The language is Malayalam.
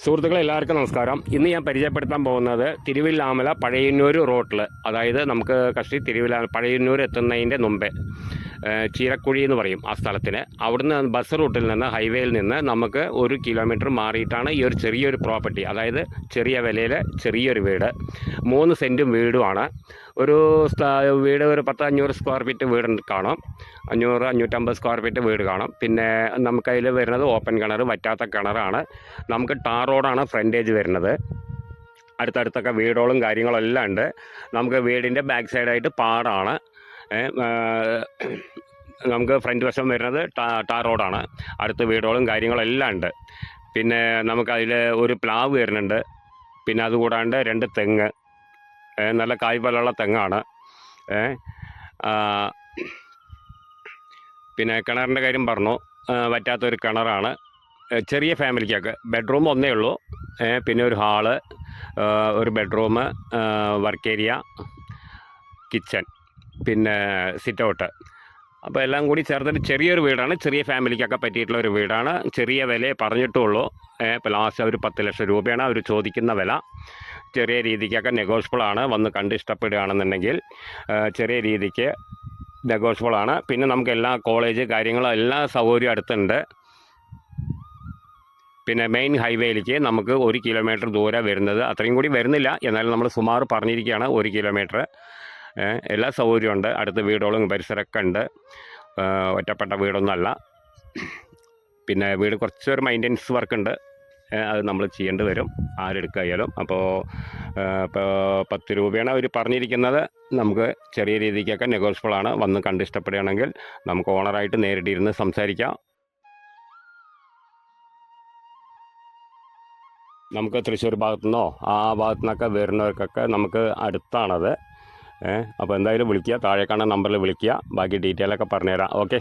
സുഹൃത്തുക്കളെ എല്ലാവർക്കും നമസ്കാരം. ഇന്ന് ഞാൻ പരിചയപ്പെടുത്താൻ പോകുന്നത് തിരുവില്ലാമല പഴയന്നൂർ റോട്ടിൽ, അതായത് നമുക്ക് കഷ്ടി പഴയന്നൂർ എത്തുന്നതിൻ്റെ മുമ്പേ ചീരക്കുഴി എന്ന് പറയും ആ സ്ഥലത്തിന്. അവിടുന്ന് ബസ് റൂട്ടിൽ നിന്ന്, ഹൈവേയിൽ നിന്ന് നമുക്ക് 1 കിലോമീറ്റർ മാറിയിട്ടാണ് ഈ ഒരു ചെറിയൊരു പ്രോപ്പർട്ടി, അതായത് ചെറിയ വിലയിൽ ചെറിയൊരു വീട്, 3 സെൻറ്റും വീടുമാണ്. ഒരു വീട് ഒരു 10-500 സ്ക്വയർ ഫീറ്റ് വീട് കാണും, 500-550 സ്ക്വയർ ഫീറ്റ് വീട് കാണും. പിന്നെ നമുക്കതിൽ വരുന്നത് ഓപ്പൺ കിണർ, വറ്റാത്ത കിണറാണ്. നമുക്ക് ടാർ റോഡാണ് ഫ്രണ്ടേജ് വരുന്നത്. അടുത്തടുത്തൊക്കെ വീടുകളും കാര്യങ്ങളെല്ലാം ഉണ്ട്. നമുക്ക് വീടിൻ്റെ ബാക്ക് സൈഡായിട്ട് പാടാണ്. നമുക്ക് ഫ്രണ്ട് വശം വരുന്നത് ടാർ റോഡാണ്. അടുത്ത വീടുകളും കാര്യങ്ങളെല്ലാം ഉണ്ട്. പിന്നെ നമുക്കതിൽ ഒരു പ്ലാവ് വരുന്നുണ്ട്. പിന്നെ അതുകൂടാണ്ട് 2 തെങ്ങ്, നല്ല കായ്ഫലമുള്ള തെങ്ങാണ്. പിന്നെ കിണറിൻ്റെ കാര്യം പറഞ്ഞു, വറ്റാത്തൊരു കിണറാണ്. ചെറിയ ഫാമിലിക്കൊക്കെ ബെഡ്റൂം ഒന്നേ ഉള്ളൂ. പിന്നെ ഒരു ഹാള്, ഒരു ബെഡ്റൂം, വർക്ക് ഏരിയ, കിച്ചൺ, പിന്നെ സിറ്റ് ഔട്ട്. അപ്പോൾ എല്ലാം കൂടി ചേർത്തിട്ട് ചെറിയൊരു വീടാണ്. ചെറിയ ഫാമിലിക്കൊക്കെ പറ്റിയിട്ടുള്ള ഒരു വീടാണ്. ചെറിയ വില പറഞ്ഞിട്ടുള്ളൂ. ഇപ്പോൾ ലാസ്റ്റ് ഒരു 10 ലക്ഷം രൂപയാണ് അവർ ചോദിക്കുന്ന വില. ചെറിയ രീതിക്കൊക്കെ നെഗോഷ്യബിളാണ്. വന്ന് കണ്ട് ഇഷ്ടപ്പെടുകയാണെന്നുണ്ടെങ്കിൽ ചെറിയ രീതിക്ക് നെഗോഷ്യബിളാണ്. പിന്നെ നമുക്ക് എല്ലാ കോളേജ് കാര്യങ്ങളും എല്ലാ സൗകര്യവും അടുത്തുണ്ട്. പിന്നെ മെയിൻ ഹൈവേയിലേക്ക് നമുക്ക് 1 കിലോമീറ്റർ ദൂരം വരുന്നത്, അത്രയും കൂടി വരുന്നില്ല, എന്നാലും നമ്മൾ സുമാർ പറഞ്ഞിരിക്കുകയാണ് 1 കിലോമീറ്റർ. എല്ലാ സൗകര്യമുണ്ട്. അടുത്ത് വീടുകളും പരിസരമൊക്കെ ഉണ്ട്. ഒറ്റപ്പെട്ട വീടൊന്നുമല്ല. പിന്നെ വീട് കുറച്ചൊരു മെയിൻ്റെനൻസ് വർക്കുണ്ട്, അത് നമ്മൾ ചെയ്യേണ്ടി വരും ആരെടുക്കായാലും. അപ്പോൾ 10 രൂപയാണ് അവർ പറഞ്ഞിരിക്കുന്നത്. നമുക്ക് ചെറിയ രീതിക്കൊക്കെ നെഗോഷ്യബിളാണ്. വന്ന് കണ്ട് ഇഷ്ടപ്പെടുകയാണെങ്കിൽ നമുക്ക് ഓണറായിട്ട് നേരിട്ടിരുന്ന് സംസാരിക്കാം. നമുക്ക് തൃശ്ശൂർ ഭാഗത്തുനിന്നോ ആ ഭാഗത്തു നിന്നൊക്കെ വരുന്നവർക്കൊക്കെ നമുക്ക് അടുത്താണത്. അപ്പോൾ എന്തായാലും വിളിക്കുക, താഴെ കാണുന്ന നമ്പറിൽ വിളിക്കുക. ബാക്കി ഡീറ്റെയിലൊക്കെ പറഞ്ഞുതരാം. ഓക്കെ.